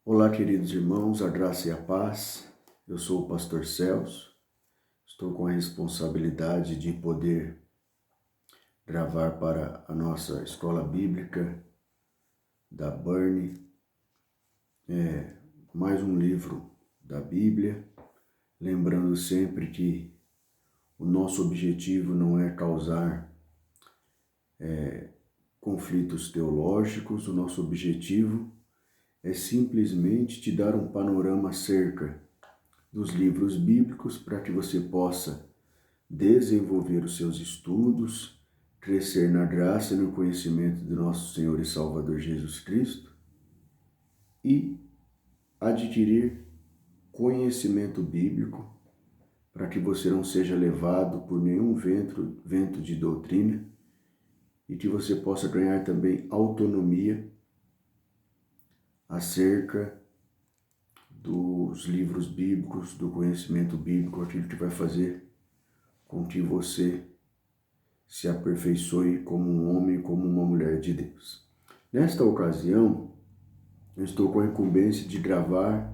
Olá, queridos irmãos, a graça e a paz. Eu sou o pastor Celso. Estou com a responsabilidade de poder gravar para a nossa escola bíblica da Burn mais um livro da Bíblia, lembrando sempre que o nosso objetivo não é causar conflitos teológicos, o nosso objetivo é simplesmente te dar um panorama acerca dos livros bíblicos para que você possa desenvolver os seus estudos, crescer na graça e no conhecimento do nosso Senhor e Salvador Jesus Cristo e adquirir conhecimento bíblico para que você não seja levado por nenhum vento de doutrina e que você possa ganhar também autonomia acerca dos livros bíblicos, do conhecimento bíblico, aquilo que vai fazer com que você se aperfeiçoe como um homem, como uma mulher de Deus. Nesta ocasião, eu estou com a incumbência de gravar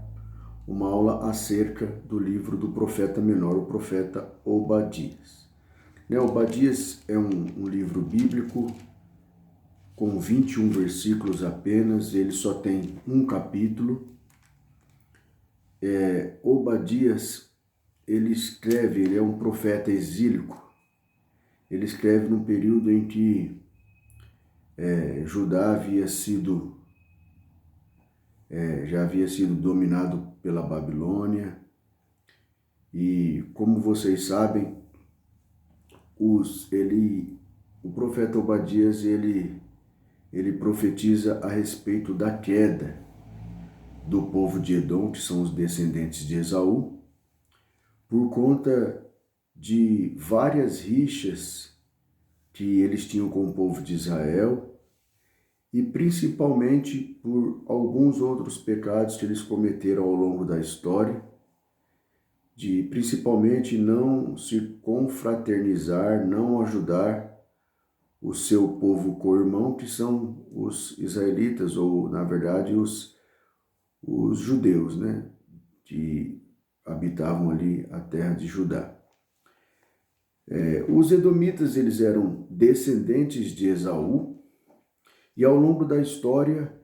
uma aula acerca do livro do profeta menor, o profeta Obadias. Obadias é um livro bíblico com 21 versículos apenas, ele só tem um capítulo. Obadias, ele é um profeta exílico. Ele escreve num período em que Judá já havia sido dominado pela Babilônia. E como vocês sabem, o profeta Obadias ele profetiza a respeito da queda do povo de Edom, que são os descendentes de Esaú, por conta de várias rixas que eles tinham com o povo de Israel e principalmente por alguns outros pecados que eles cometeram ao longo da história, de principalmente não se confraternizar, não ajudar o seu povo co-irmão, que são os israelitas, ou na verdade os judeus, né, que habitavam ali a terra de Judá. Os edomitas, eles eram descendentes de Esaú, e ao longo da história,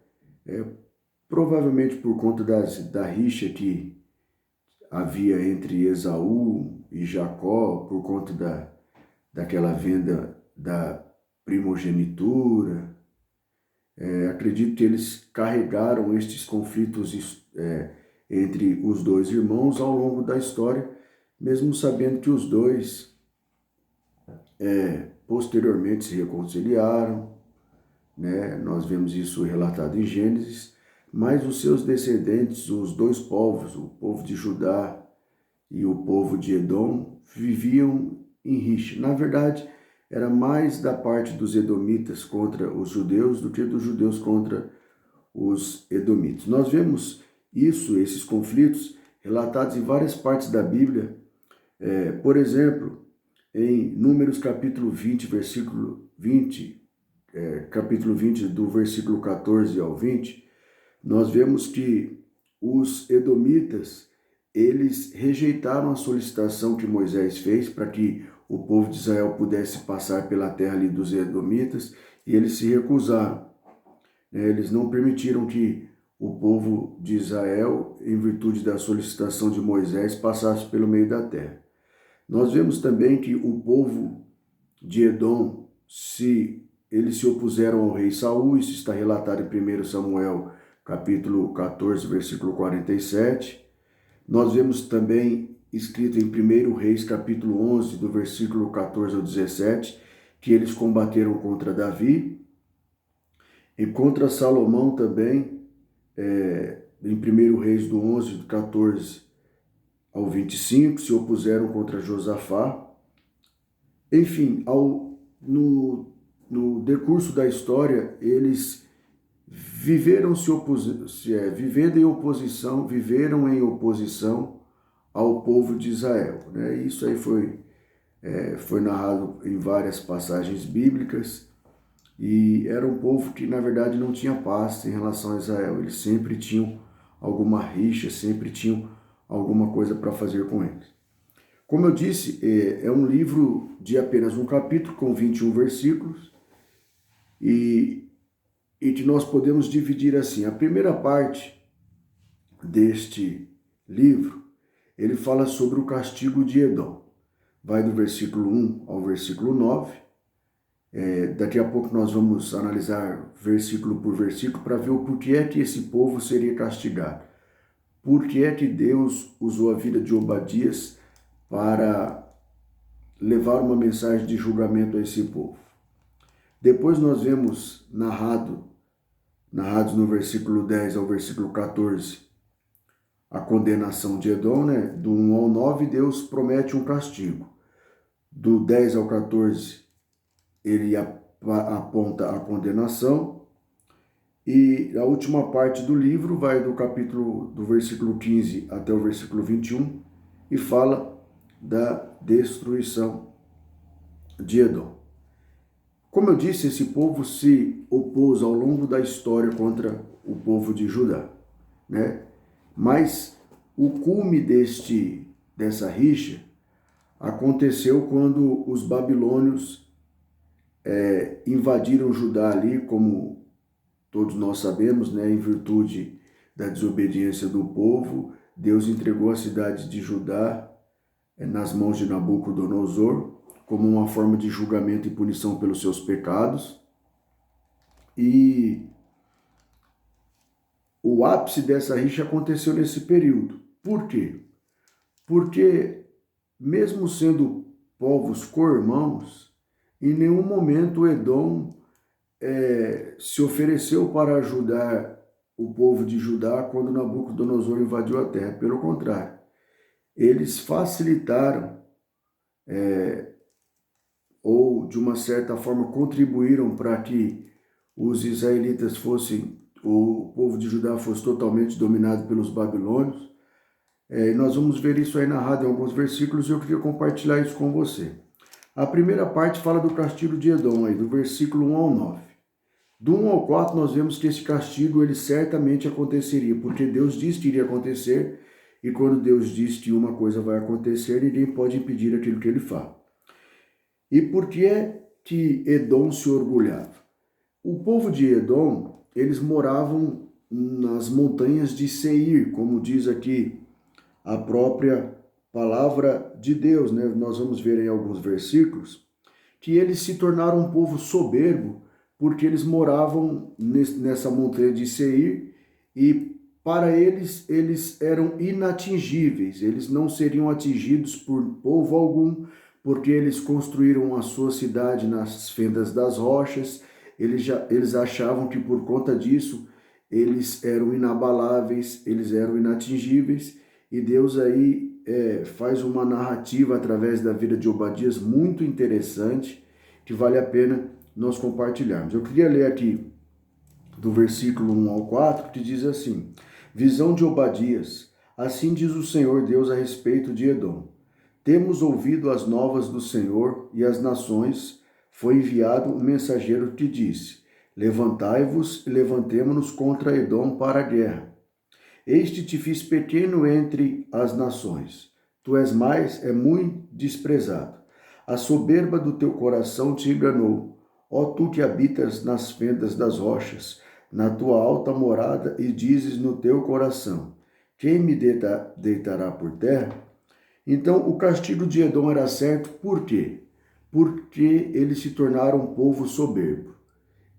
provavelmente por conta da rixa que havia entre Esaú e Jacó, por conta daquela venda da primogenitura, acredito que eles carregaram estes conflitos entre os dois irmãos ao longo da história, mesmo sabendo que os dois posteriormente se reconciliaram, né? Nós vemos isso relatado em Gênesis, mas os seus descendentes, os dois povos, o povo de Judá e o povo de Edom, viviam em rixa. Na verdade, era mais da parte dos edomitas contra os judeus do que dos judeus contra os edomitas. Nós vemos esses conflitos, relatados em várias partes da Bíblia. Por exemplo, em Números capítulo 20, versículo 20, capítulo 20, do versículo 14 ao 20, nós vemos que os edomitas, eles rejeitaram a solicitação que Moisés fez para que o povo de Israel pudesse passar pela terra ali dos edomitas, e eles se recusaram. Eles não permitiram que o povo de Israel, em virtude da solicitação de Moisés, passasse pelo meio da terra. Nós vemos também que o povo de Edom, eles se opuseram ao rei Saul, isso está relatado em 1 Samuel, capítulo 14, versículo 47. Nós vemos também escrito em 1 Reis, capítulo 11, do versículo 14 ao 17, que eles combateram contra Davi. E contra Salomão também, em 1 Reis do 11, do 14 ao 25, se opuseram contra Josafá. Enfim, no decurso da história, eles viveram em oposição ao povo de Israel, né? Isso aí foi narrado em várias passagens bíblicas, e era um povo que, na verdade, não tinha paz em relação a Israel. Eles sempre tinham alguma rixa, sempre tinham alguma coisa para fazer com eles. Como eu disse, é um livro de apenas um capítulo, com 21 versículos, e que nós podemos dividir assim. A primeira parte deste livro, ele fala sobre o castigo de Edom. Vai do versículo 1 ao versículo 9. Daqui a pouco nós vamos analisar versículo por versículo para ver o porquê é que esse povo seria castigado. Por que é que Deus usou a vida de Obadias para levar uma mensagem de julgamento a esse povo. Depois nós vemos narrados no versículo 10 ao versículo 14, a condenação de Edom, né? Do 1 ao 9, Deus promete um castigo. Do 10 ao 14, ele aponta a condenação. E a última parte do livro vai do versículo 15 até o versículo 21 e fala da destruição de Edom. Como eu disse, esse povo se opôs ao longo da história contra o povo de Judá, né? Mas o cume dessa rixa aconteceu quando os babilônios invadiram Judá ali, como todos nós sabemos, né? Em virtude da desobediência do povo, Deus entregou a cidade de Judá nas mãos de Nabucodonosor, como uma forma de julgamento e punição pelos seus pecados. E o ápice dessa rixa aconteceu nesse período. Por quê? Porque, mesmo sendo povos co-irmãos, em nenhum momento Edom se ofereceu para ajudar o povo de Judá quando Nabucodonosor invadiu a terra. Pelo contrário, eles facilitaram ou de uma certa forma contribuíram para que os israelitas o povo de Judá fosse totalmente dominado pelos babilônios. Nós vamos ver isso aí narrado em alguns versículos e eu queria compartilhar isso com você. A primeira parte fala do castigo de Edom, aí, do versículo 1 ao 9. Do 1 ao 4 nós vemos que esse castigo ele certamente aconteceria, porque Deus disse que iria acontecer, e quando Deus diz que uma coisa vai acontecer, ninguém pode impedir aquilo que ele fala. E por que é que Edom se orgulhava? O povo de Edom, eles moravam nas montanhas de Seir, como diz aqui a própria palavra de Deus, né? Nós vamos ver em alguns versículos que eles se tornaram um povo soberbo porque eles moravam nessa montanha de Seir e para eles eram inatingíveis, eles não seriam atingidos por povo algum, porque eles construíram a sua cidade nas fendas das rochas. Eles achavam que por conta disso eles eram inabaláveis, eles eram inatingíveis, e Deus aí faz uma narrativa através da vida de Obadias muito interessante, que vale a pena nós compartilharmos. Eu queria ler aqui do versículo 1 ao 4, que diz assim: Visão de Obadias. Assim diz o Senhor Deus a respeito de Edom. Temos ouvido as novas do Senhor, e às nações foi enviado um mensageiro que disse: Levantai-vos e levantemo-nos contra Edom para a guerra. Eis que te fiz pequeno entre as nações. Tu és muito desprezado. A soberba do teu coração te enganou. Ó tu que habitas nas fendas das rochas, na tua alta morada, e dizes no teu coração: quem me deitará por terra? Então o castigo de Edom era certo, por quê? Porque eles se tornaram um povo soberbo.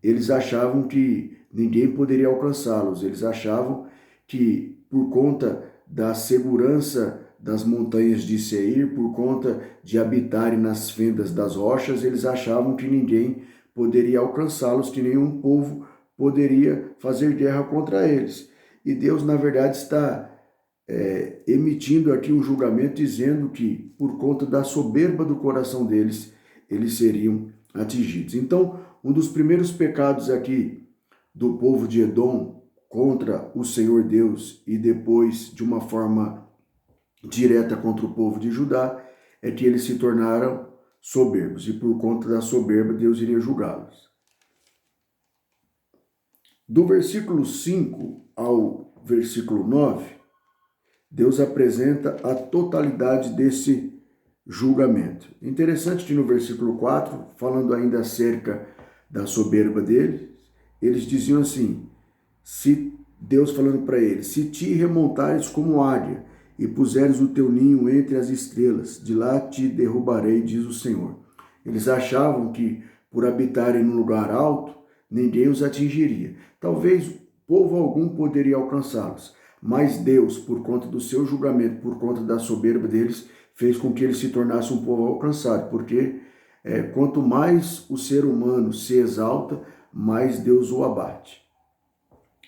Eles achavam que ninguém poderia alcançá-los, eles achavam que por conta da segurança das montanhas de Seir, por conta de habitarem nas fendas das rochas, eles achavam que ninguém poderia alcançá-los, que nenhum povo poderia fazer guerra contra eles. E Deus, na verdade, está emitindo aqui um julgamento dizendo que, por conta da soberba do coração deles, eles seriam atingidos. Então, um dos primeiros pecados aqui do povo de Edom contra o Senhor Deus e depois de uma forma direta contra o povo de Judá é que eles se tornaram soberbos, e por conta da soberba Deus iria julgá-los. Do versículo 5 ao versículo 9, Deus apresenta a totalidade desse julgamento. Interessante que no versículo 4, falando ainda acerca da soberba deles, eles diziam assim, se Deus falando para eles, se te remontares como águia e puseres o teu ninho entre as estrelas, de lá te derrubarei, diz o Senhor. Eles achavam que por habitarem num lugar alto, ninguém os atingiria. Talvez povo algum poderia alcançá-los, mas Deus, por conta do seu julgamento, por conta da soberba deles, fez com que eles se tornassem um povo alcançado, porque quanto mais o ser humano se exalta, mais Deus o abate.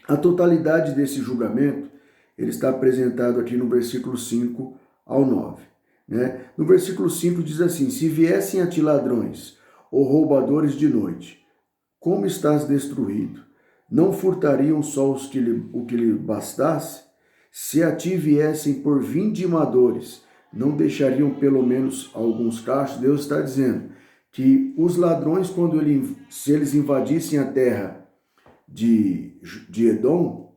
A totalidade desse julgamento, ele está apresentado aqui no versículo 5 ao 9. Né? No versículo 5 diz assim, se viessem a ti ladrões ou roubadores de noite, como estás destruído? Não furtariam só o que lhe bastasse? Se a ti viessem por vindimadores, não deixariam pelo menos alguns cachos? Deus está dizendo que os ladrões, se eles invadissem a terra de Edom,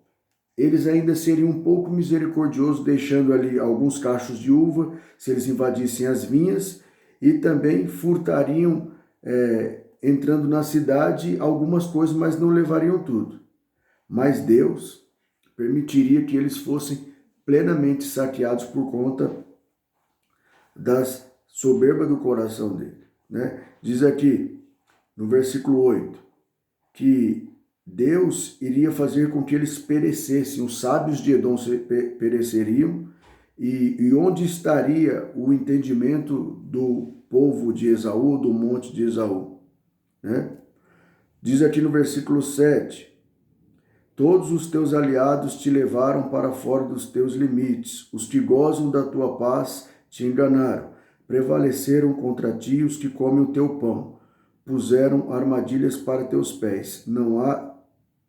eles ainda seriam um pouco misericordiosos, deixando ali alguns cachos de uva, se eles invadissem as vinhas, e também furtariam, entrando na cidade, algumas coisas, mas não levariam tudo. Mas Deus permitiria que eles fossem plenamente saqueados por conta das soberba do coração dele. Né? Diz aqui, no versículo 8, que Deus iria fazer com que eles perecessem, os sábios de Edom pereceriam, e onde estaria o entendimento do povo de Esaú, do monte de Esaú? Né? Diz aqui no versículo 7, todos os teus aliados te levaram para fora dos teus limites, os que gozam da tua paz te enganaram, prevaleceram contra ti os que comem o teu pão, puseram armadilhas para teus pés, não há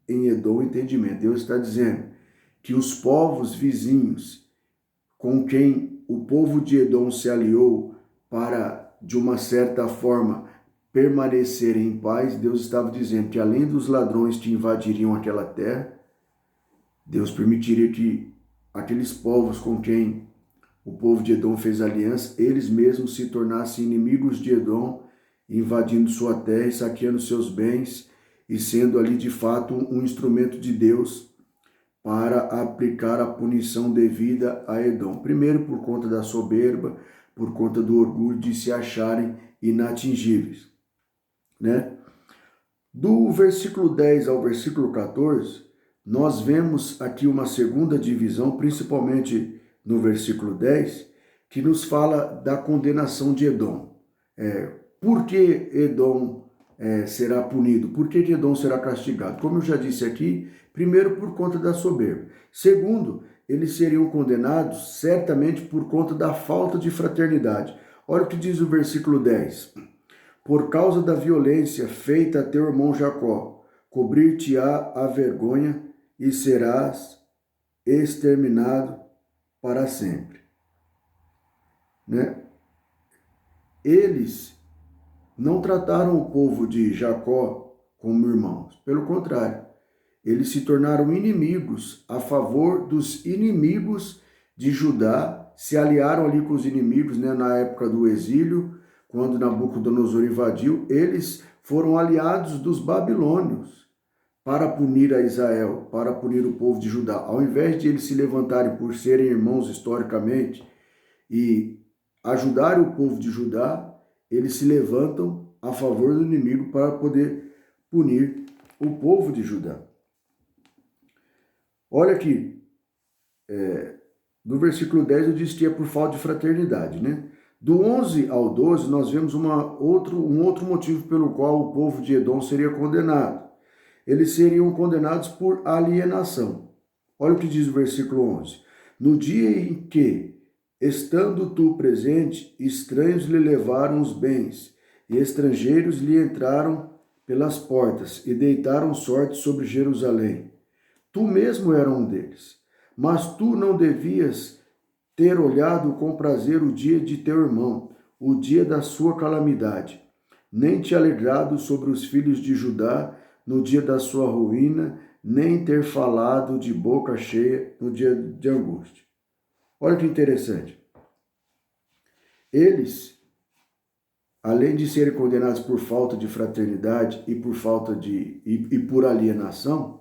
em Edom entendimento. Deus está dizendo que os povos vizinhos com quem o povo de Edom se aliou para, de uma certa forma, permanecerem em paz, Deus estava dizendo que além dos ladrões que invadiriam aquela terra, Deus permitiria que aqueles povos com quem o povo de Edom fez aliança, eles mesmos se tornassem inimigos de Edom, invadindo sua terra e saqueando seus bens, e sendo ali de fato um instrumento de Deus para aplicar a punição devida a Edom. Primeiro por conta da soberba, por conta do orgulho de se acharem inatingíveis. Né? Do versículo 10 ao versículo 14, nós vemos aqui uma segunda divisão, principalmente no versículo 10, que nos fala da condenação de Edom. Por que Edom será punido? Por que Edom será castigado? Como eu já disse aqui, primeiro por conta da soberba. Segundo, eles seriam condenados certamente por conta da falta de fraternidade. Olha o que diz o versículo 10. Por causa da violência feita a teu irmão Jacó, cobrir-te-á a vergonha e serás exterminado para sempre. Né? Eles não trataram o povo de Jacó como irmãos. Pelo contrário, eles se tornaram inimigos a favor dos inimigos de Judá, se aliaram ali com os inimigos, né, na época do exílio, quando Nabucodonosor invadiu, eles foram aliados dos babilônios para punir a Israel, para punir o povo de Judá. Ao invés de eles se levantarem por serem irmãos historicamente e ajudarem o povo de Judá, eles se levantam a favor do inimigo para poder punir o povo de Judá. Olha aqui, no versículo 10 eu disse que é por falta de fraternidade, né? Do 11 ao 12 nós vemos um outro motivo pelo qual o povo de Edom seria condenado. Eles seriam condenados por alienação. Olha o que diz o versículo 11. No dia em que, estando tu presente, estranhos lhe levaram os bens, e estrangeiros lhe entraram pelas portas, e deitaram sorte sobre Jerusalém. Tu mesmo era um deles, mas tu não devias ter olhado com prazer o dia de teu irmão, o dia da sua calamidade, nem te alegrado sobre os filhos de Judá no dia da sua ruína, nem ter falado de boca cheia no dia de angústia. Olha que interessante. Eles, além de serem condenados por falta de fraternidade e por falta de e por alienação,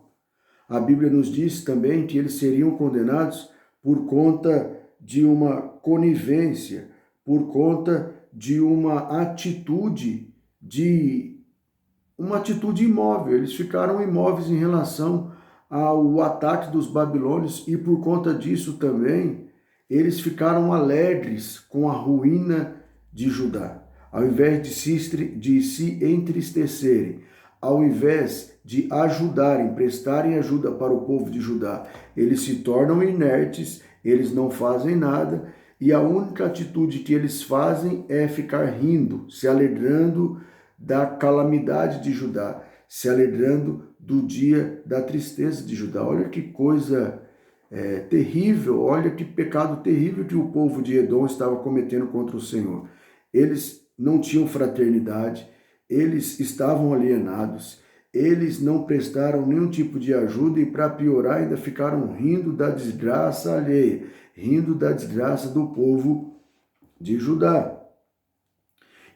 a Bíblia nos diz também que eles seriam condenados por conta de uma conivência, por conta de uma atitude imóvel. Eles ficaram imóveis em relação ao ataque dos babilônios e por conta disso também eles ficaram alegres com a ruína de Judá. Ao invés de se entristecerem, ao invés de ajudarem, prestarem ajuda para o povo de Judá, eles se tornam inertes, eles não fazem nada, e a única atitude que eles fazem é ficar rindo, se alegrando da calamidade de Judá, se alegrando do dia da tristeza de Judá. Olha que coisa terrível, olha que pecado terrível que o povo de Edom estava cometendo contra o Senhor. Eles não tinham fraternidade, eles estavam alienados, eles não prestaram nenhum tipo de ajuda e, para piorar, ainda ficaram rindo da desgraça alheia, rindo da desgraça do povo de Judá.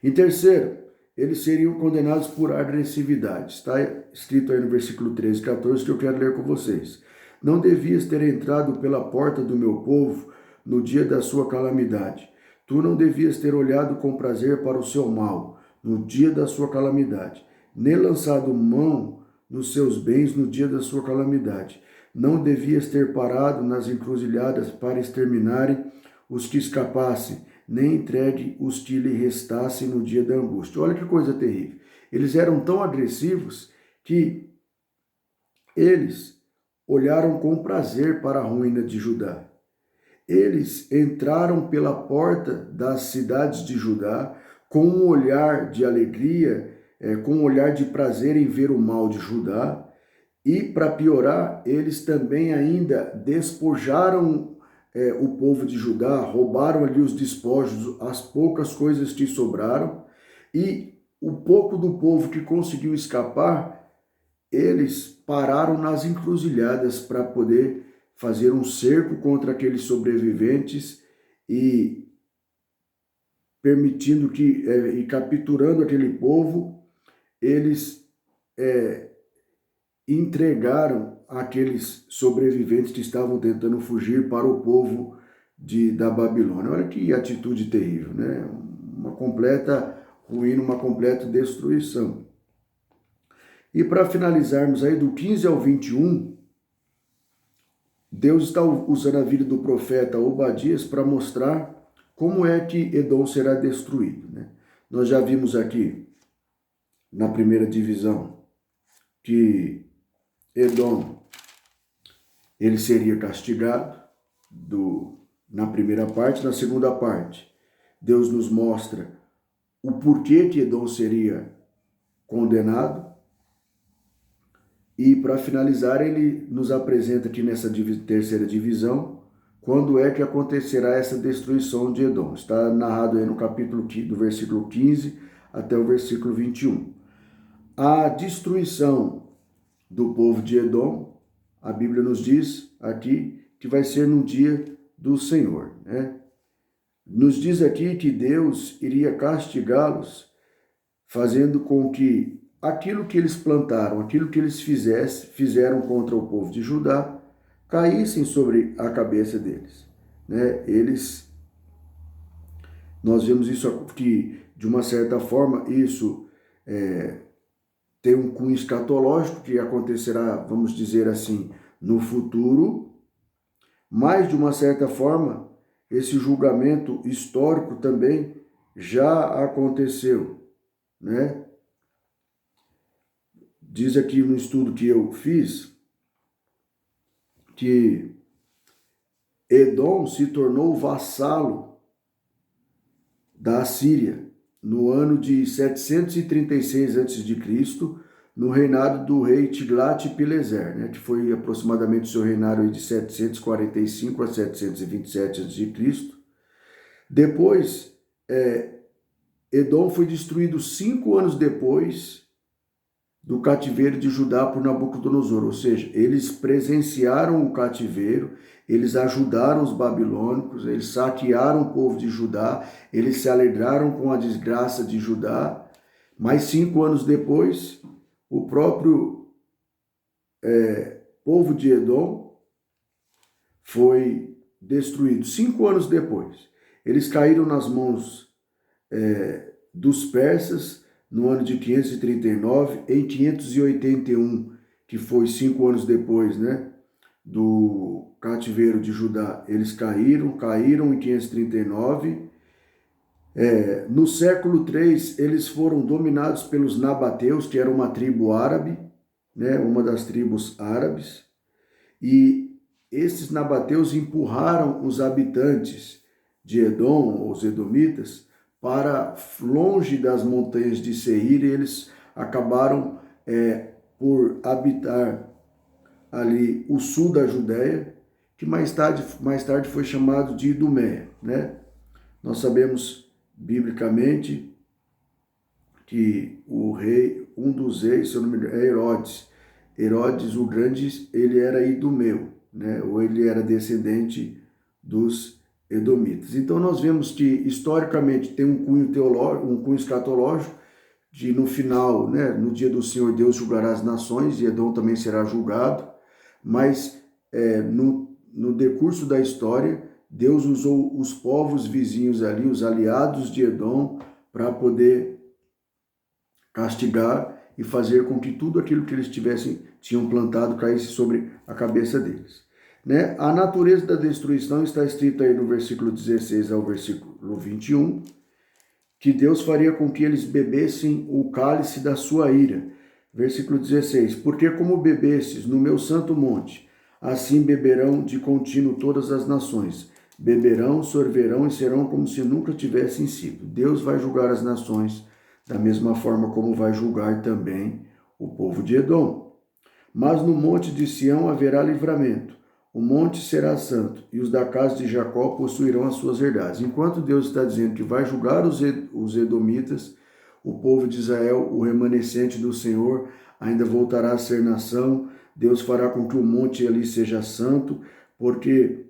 Em terceiro, eles seriam condenados por agressividade. Está escrito aí no versículo 13 e 14 que eu quero ler com vocês. Não devias ter entrado pela porta do meu povo no dia da sua calamidade. Tu não devias ter olhado com prazer para o seu mal no dia da sua calamidade, nem lançado mão nos seus bens no dia da sua calamidade. Não devias ter parado nas encruzilhadas para exterminarem os que escapassem, nem entregue os que lhe restassem no dia da angústia. Olha que coisa terrível. Eles eram tão agressivos que eles olharam com prazer para a ruína de Judá. Eles entraram pela porta das cidades de Judá com um olhar de alegria, com um olhar de prazer em ver o mal de Judá. E, para piorar, eles também ainda despojaram o povo de Judá, roubaram ali os despojos, as poucas coisas que sobraram, e o pouco do povo que conseguiu escapar, eles pararam nas encruzilhadas para poder fazer um cerco contra aqueles sobreviventes e permitindo que, e capturando aquele povo, eles entregaram aqueles sobreviventes que estavam tentando fugir para o povo da Babilônia. Olha que atitude terrível, né? Uma completa ruína, uma completa destruição. E para finalizarmos aí do 15 ao 21, Deus está usando a vida do profeta Obadias para mostrar como é que Edom será destruído, né? Nós já vimos aqui na primeira divisão que Edom ele seria castigado na primeira parte. Na segunda parte, Deus nos mostra o porquê que Edom seria condenado. E para finalizar, ele nos apresenta aqui nessa terceira divisão quando é que acontecerá essa destruição de Edom. Está narrado aí no capítulo do versículo 15 até o versículo 21. A destruição do povo de Edom, a Bíblia nos diz aqui que vai ser no dia do Senhor, né? Nos diz aqui que Deus iria castigá-los, fazendo com que aquilo que eles plantaram, aquilo que eles fizeram contra o povo de Judá, caíssem sobre a cabeça deles, né? Nós vemos isso que, de uma certa forma, isso tem um cunho escatológico que acontecerá, vamos dizer assim, no futuro, mas, de uma certa forma, esse julgamento histórico também já aconteceu, né? Diz aqui no estudo que eu fiz que Edom se tornou vassalo da Assíria no ano de 736 a.C., no reinado do rei Tiglat-Pileser, né, que foi aproximadamente seu reinado de 745 a 727 a.C. Depois, Edom foi destruído 5 anos depois do cativeiro de Judá por Nabucodonosor, ou seja, eles presenciaram o cativeiro, eles ajudaram os babilônicos, eles saquearam o povo de Judá, eles se alegraram com a desgraça de Judá, mas 5 anos depois, o próprio povo de Edom foi destruído. 5 anos depois, eles caíram nas mãos dos persas no ano de 539, em 581, que foi 5 anos depois, né, do cativeiro de Judá, eles caíram em 539. No século 3, eles foram dominados pelos nabateus, que era uma tribo árabe, né, uma das tribos árabes, e esses nabateus empurraram os habitantes de Edom, os edomitas, para longe das montanhas de Seir, e eles acabaram por habitar ali o sul da Judéia, que mais tarde foi chamado de Idumeia, né? Nós sabemos biblicamente que o rei, um dos reis, se eu não me engano, é Herodes. Herodes o Grande, ele era idumeu, né? Ou ele era descendente dos edomitas. Então nós vemos que historicamente tem um cunho teológico, um cunho escatológico, de no final, né, no dia do Senhor, Deus julgará as nações e Edom também será julgado, mas no decurso da história, Deus usou os povos vizinhos ali, os aliados de Edom, para poder castigar e fazer com que tudo aquilo que eles tinham plantado caísse sobre a cabeça deles. Né? A natureza da destruição está escrita aí no versículo 16 ao versículo 21, que Deus faria com que eles bebessem o cálice da sua ira. Versículo 16, porque como bebestes no meu santo monte, assim beberão de contínuo todas as nações. Beberão, sorverão e serão como se nunca tivessem sido. Deus vai julgar as nações da mesma forma como vai julgar também o povo de Edom. Mas no monte de Sião haverá livramento. O monte será santo, e os da casa de Jacó possuirão as suas herdades. Enquanto Deus está dizendo que vai julgar os edomitas, o povo de Israel, o remanescente do Senhor, ainda voltará a ser nação. Deus fará com que o monte ali seja santo, porque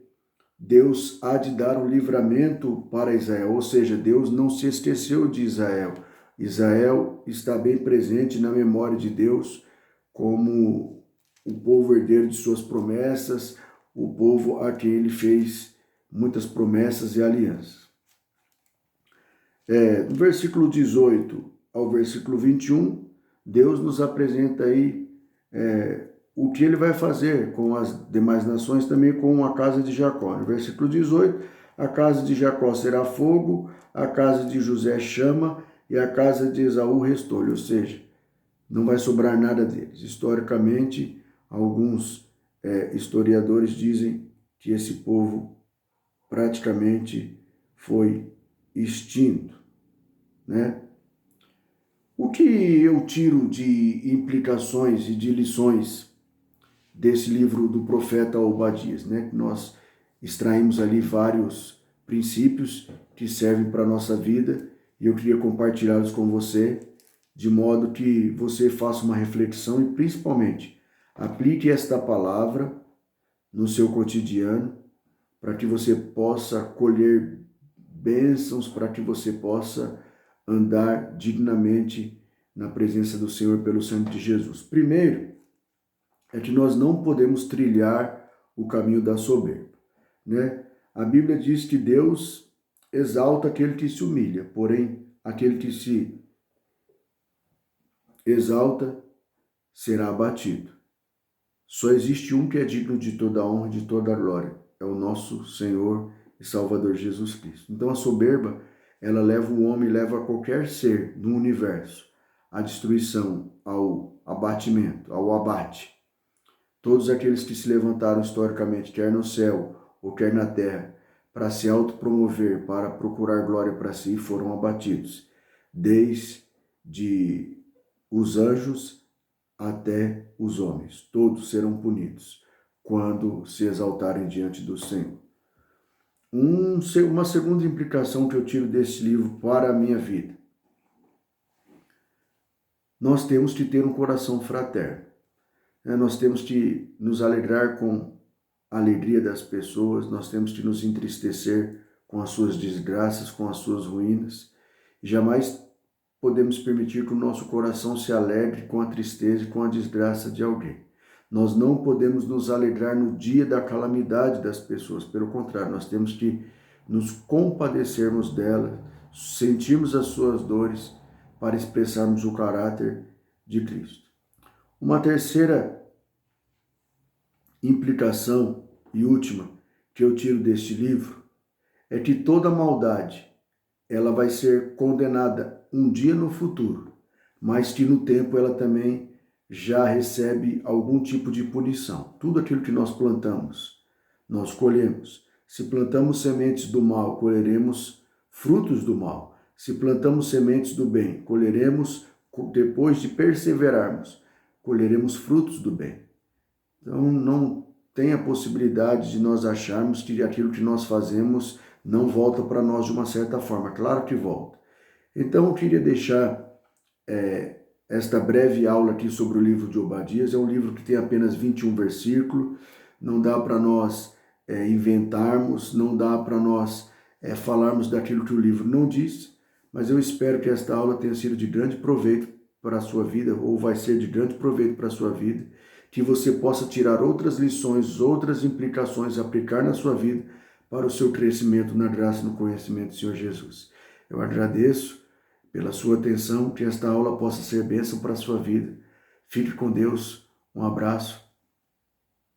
Deus há de dar um livramento para Israel, ou seja, Deus não se esqueceu de Israel. Israel está bem presente na memória de Deus como o povo herdeiro de suas promessas, o povo a quem ele fez muitas promessas e alianças. Do versículo 18 ao versículo 21, Deus nos apresenta aí o que ele vai fazer com as demais nações, também com a casa de Jacó. No versículo 18, a casa de Jacó será fogo, a casa de José chama e a casa de Esaú restolho, ou seja, não vai sobrar nada deles. Historicamente, alguns historiadores dizem que esse povo praticamente foi extinto, né? O que eu tiro de implicações e de lições desse livro do profeta Obadias, né? Nós extraímos ali vários princípios que servem para a nossa vida e eu queria compartilhá-los com você, de modo que você faça uma reflexão e principalmente aplique esta palavra no seu cotidiano, para que você possa colher bênçãos, para que você possa andar dignamente na presença do Senhor pelo sangue de Jesus. Primeiro, é que nós não podemos trilhar o caminho da soberba, né? A Bíblia diz que Deus exalta aquele que se humilha, porém, aquele que se exalta será abatido. Só existe um que é digno de toda a honra e de toda a glória, é o nosso Senhor e Salvador Jesus Cristo. Então a soberba, ela leva o homem, leva qualquer ser no universo à destruição, ao abatimento, ao abate. Todos aqueles que se levantaram historicamente, quer no céu ou quer na terra, para se autopromover, para procurar glória para si, foram abatidos, desde os anjos até os homens. Todos serão punidos quando se exaltarem diante do Senhor. Uma segunda implicação que eu tiro desse livro para a minha vida. nós temos que ter um coração fraterno. Nós temos que nos alegrar com a alegria das pessoas, nós temos que nos entristecer com as suas desgraças, com as suas ruínas. Jamais podemos permitir que o nosso coração se alegre com a tristeza e com a desgraça de alguém. Nós não podemos nos alegrar no dia da calamidade das pessoas, pelo contrário, nós temos que nos compadecermos delas, sentirmos as suas dores para expressarmos o caráter de Cristo. Uma terceira implicação e última que eu tiro deste livro é que toda maldade ela vai ser condenada um dia no futuro, mas que no tempo ela também já recebe algum tipo de punição. Tudo aquilo que nós plantamos, nós colhemos. Se plantamos sementes do mal, colheremos frutos do mal. Se plantamos sementes do bem, colheremos, depois de perseverarmos, colheremos frutos do bem. Então não tem a possibilidade de nós acharmos que aquilo que nós fazemos não volta para nós de uma certa forma. Claro que volta. Então eu queria deixar esta breve aula aqui sobre o livro de Obadias. É um livro que tem apenas 21 versículos, não dá para nós inventarmos, não dá para nós falarmos daquilo que o livro não diz, mas eu espero que esta aula tenha sido de grande proveito para a sua vida, ou vai ser de grande proveito para a sua vida, que você possa tirar outras lições, outras implicações, aplicar na sua vida para o seu crescimento na graça e no conhecimento do Senhor Jesus. Eu agradeço pela sua atenção, que esta aula possa ser bênção para a sua vida. Fique com Deus, um abraço,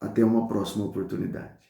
até uma próxima oportunidade.